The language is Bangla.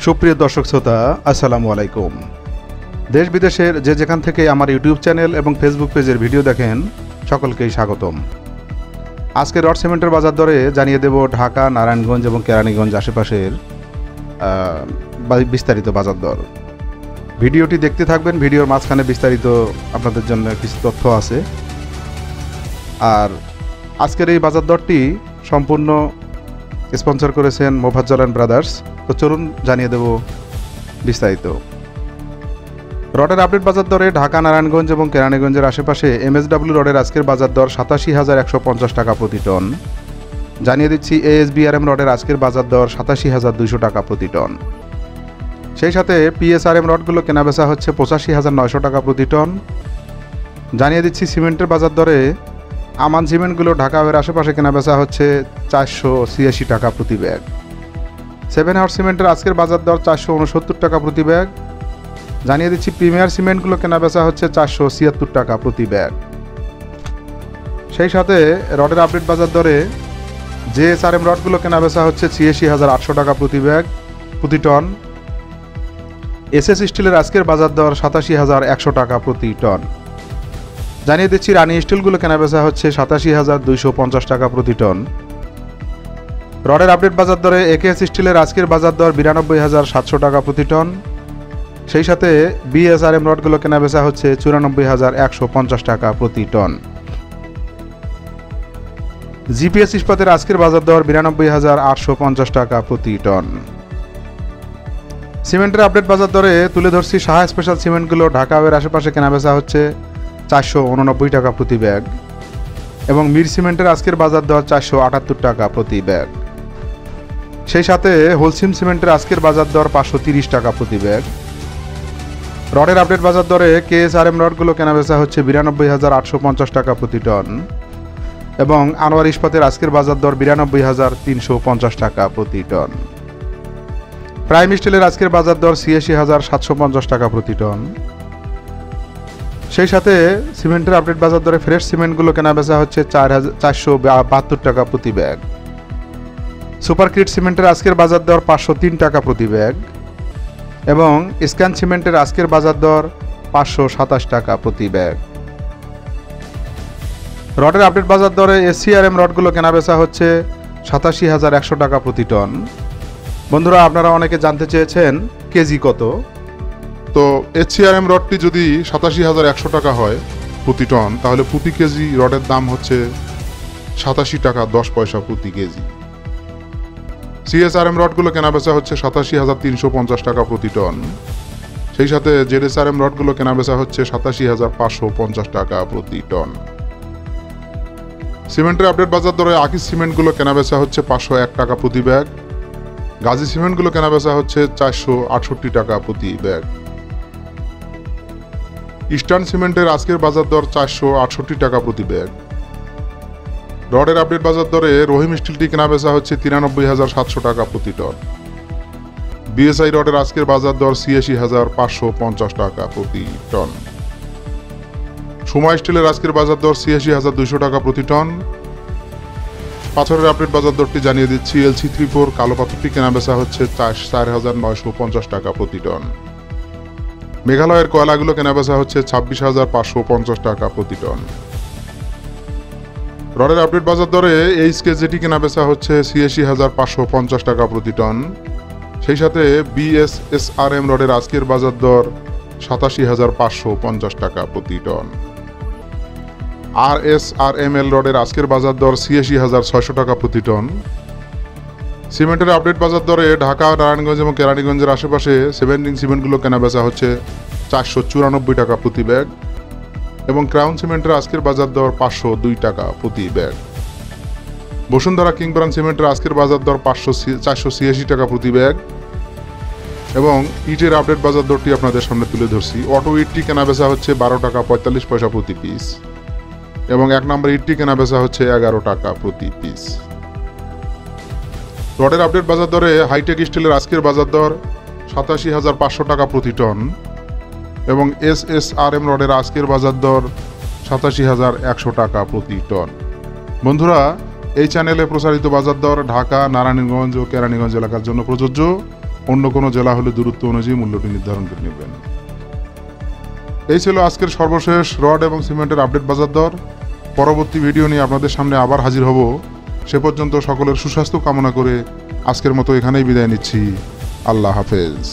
সুপ্রিয় দর্শক শ্রোতা, আসসালামু আলাইকুম। দেশ বিদেশের যে যেখান থেকে আমার ইউটিউব চ্যানেল এবং ফেসবুক পেজের ভিডিও দেখেন, সকলকেই স্বাগতম। আজকে রড সিমেন্টের বাজার দরে জানিয়ে দেব ঢাকা, নারায়ণগঞ্জ এবং কেরানীগঞ্জ আশেপাশের বিস্তারিত বাজার দর। ভিডিওটি দেখতে থাকবেন, ভিডিওর মাঝখানে বিস্তারিত আপনাদের জন্য কিছু তথ্য আছে। আর আজকের এই বাজার দরটি সম্পূর্ণ স্পন্সর করেছেন মোফাজ্জল অ্যান্ড ব্রাদার্স। তো চলুন জানিয়ে দেব বিস্তারিত। রডের আপডেট বাজার দরে ঢাকা, নারায়ণগঞ্জ এবং কেরানীগঞ্জের আশেপাশে এমএসডব্লিউ রডের আজকের বাজার দর ৮৭,১৫০ টাকা প্রতি টন। জানিয়ে দিচ্ছি এএসবিআরএম রডের আজকের বাজার দর ৮৭,২০০ টাকা প্রতি টন। সেই সাথে পিএসআরএম রডগুলো কেনাবেচা হচ্ছে ৮৫,৯০০ টাকা প্রতি টন। জানিয়ে দিচ্ছি সিমেন্টের বাজার দরে আমান সিমেন্টগুলো ঢাকার আশেপাশে কেনাবেচা হচ্ছে ৪৮৬ টাকা প্রতি ব্যাগ। 7 হাউস সিমেন্টের আজকের বাজার দর ৪৬৯ টাকা প্রতি ব্যাগ। জানিয়ে দিচ্ছি প্রিমিয়ার সিমেন্টগুলো কেনাবেচা হচ্ছে ৪৭৬ টাকা প্রতি ব্যাগ। সেই সাথে রডের আপডেট বাজার দরে জেএসআরএম রডগুলো কেনাবেচা হচ্ছে ৮৬,৮০০ টাকা প্রতি ব্যাগ প্রতি টন। এসএস স্টিলের আজকের বাজার দর ৮৭,১০০ টাকা প্রতি টন। জানিয়ে দিচ্ছি রানি স্টিলগুলো কেনাবেচা হচ্ছে ৮৭,২৫০ টাকা প্রতি টন। রডের আপডেট বাজার দরে একেএস স্টিলের আজকের বাজার দর ৯২,৭০০ টাকা প্রতি টন। সেই সাথে বিএসআরএম রডগুলো কেনাবেচা হচ্ছে ৯৪,১৫০ টাকা প্রতি টন। জিপিএস ইস্পাতের আজকের বাজার দর ৯২,৮৫০ টাকা প্রতি টন। সিমেন্টের আপডেট বাজার দরে তুলে ধরছি সাহা স্পেশাল সিমেন্টগুলো ঢাকার আশেপাশে কেনাবেচা হচ্ছে ৪৮৯ টাকা প্রতি ব্যাগ এবং মির সিমেন্টের আজকের বাজার দর ৪৭৮ টাকা প্রতি ব্যাগ। সেই সাথে হোলসিম সিমেন্টের আজকের বাজার দর ৫৩০ টাকা প্রতি ব্যাগ। রডের আপডেট বাজার দরে কেএসআরএম রডগুলো কেনাবেচা হচ্ছে ৯২,৮৫০ টাকা প্রতি টন এবং আনোয়ার ইস্পাতের আজকের বাজার দর ৯২,৩৫০ টাকা প্রতি টন। প্রাইম স্টিলের আজকের বাজার দর ৮৬,৭৫০ টাকা প্রতি টন। সেই সাথে সিমেন্টের আপডেট বাজার দরে ফ্রেশ সিমেন্টগুলো কেনাবেচা হচ্ছে ৪৭২ টাকা প্রতি ব্যাগ। সুপারক্রিট সিমেন্টের আজকের বাজার দর ৫০৩ টাকা প্রতি ব্যাগ এবং স্ক্যান সিমেন্টের আজকের বাজার দর ৫২৭ টাকা প্রতি ব্যাগ। রডের আপডেট বাজার দরে এসসিআরএম রডগুলো কেনাবেচা হচ্ছে ৮৭,১০০ টাকা প্রতি টন। বন্ধুরা, আপনারা অনেকে জানতে চেয়েছেন কেজি কত। তো এইচসিআরএম রডটি যদি ৮৭,১০০ টাকা হয় প্রতি টন, তাহলে প্রতি কেজি রডের দাম হচ্ছে ৮৭ টাকা ১০ পয়সা প্রতি কেজি। সিএসআরএম রডগুলো কেনাবেচা হচ্ছে ৮৭,৩৫০ টাকা প্রতি টন। সেই সাথে জেডএসআরএম রডগুলো কেনাবেচা হচ্ছে ৮৭,৫৫০ টাকা প্রতি টন। সিমেন্টের আপডেট বাজার দরে আকিস সিমেন্টগুলো কেনাবেচা হচ্ছে ৫০১ টাকা প্রতি ব্যাগ। গাজী সিমেন্টগুলো কেনাবেচা হচ্ছে ৪৬৮ টাকা প্রতি ব্যাগ। ইস্টার্ন সিমেন্টের আজকের বাজার দর ৪৬৮ টাকা প্রতি ব্যাগ। রডের আপডেট বাজার দরে রহিম স্টিলটি কেনাবেচা হচ্ছে ৯৩,৭০০ টাকা প্রতি টন। বিএসআই রডের আজকের বাজার দর ৮৬,৫৫০ টাকা প্রতি টন। সুমা স্টিলের আজকের বাজার দর ৮৬,২০০ টাকা প্রতি টন। পাথরের আপডেট বাজার দরটি জানিয়ে দিচ্ছি। LC34 কালো পাথরটি কেনাবেচা হচ্ছে ৪,৯৫০ টাকা প্রতি টন। মেঘালয়ের কয়লাগুলো কেনাবেচা হচ্ছে ২৬,৫৫০ টাকা প্রতি টন। রডের আপডেট বাজার দরে HKZT কেনাবেচা হচ্ছে ৮৬,৫৫০ টাকা প্রতি টন। সেই সাথে BSSRM রডের আজকের বাজার দর ৮৭,৫৫০ টাকা প্রতি টন। RSRML রডের আজকের বাজার দর ৮৬,৬০০ টাকা প্রতি টন। সিমেন্টের আপডেট বাজার দরে ঢাকা, নারায়ণগঞ্জ এবং কেরানীগঞ্জের আশেপাশে 7 রিং সিমেন্টগুলো কেনাবেচা হচ্ছে ৪৯৪ টাকা প্রতি ব্যাগ এবং ক্রাউন সিমেন্টের আজকের বাজার দর ৫০২ টাকা প্রতি ব্যাগ। বসুন্ধরা কিংব্রান সিমেন্টের আজকের বাজার দর ৪৮৬ টাকা প্রতি ব্যাগ এবং ইটের আপডেট বাজার দরটি আপনাদের সামনে তুলে ধরছি। অটো ইটটি কেনাবেচা হচ্ছে ১২ টাকা ৪৫ পয়সা প্রতি পিস এবং ১ নম্বর ইটটি কেনাবেচা হচ্ছে ১১ টাকা প্রতি পিস। রডের আপডেট বাজার দরে হাইটেক স্টিলের আজকের বাজার দর ৮৭,৫০০ টাকা প্রতি টন এবং SSRM রডের আজকের বাজার দর ৮৭,১০০ টাকা প্রতি টন। বন্ধুরা, এই চ্যানেলে প্রচারিত বাজার দর ঢাকা, নারায়ণগঞ্জ ও কেরানীগঞ্জ এলাকার জন্য প্রযোজ্য। অন্য কোনো জেলা হলে দূরত্ব অনুযায়ী মূল্যটি নির্ধারণ করে নেবেন। এই ছিল আজকের সর্বশেষ রড এবং সিমেন্টের আপডেট বাজার দর। পরবর্তী ভিডিও নিয়ে আপনাদের সামনে আবার হাজির হব। সে পর্যন্ত সকলের সুস্বাস্থ্য কামনা করে আজকের মতো এখানেই বিদায় নিচ্ছি। আল্লাহ হাফেজ।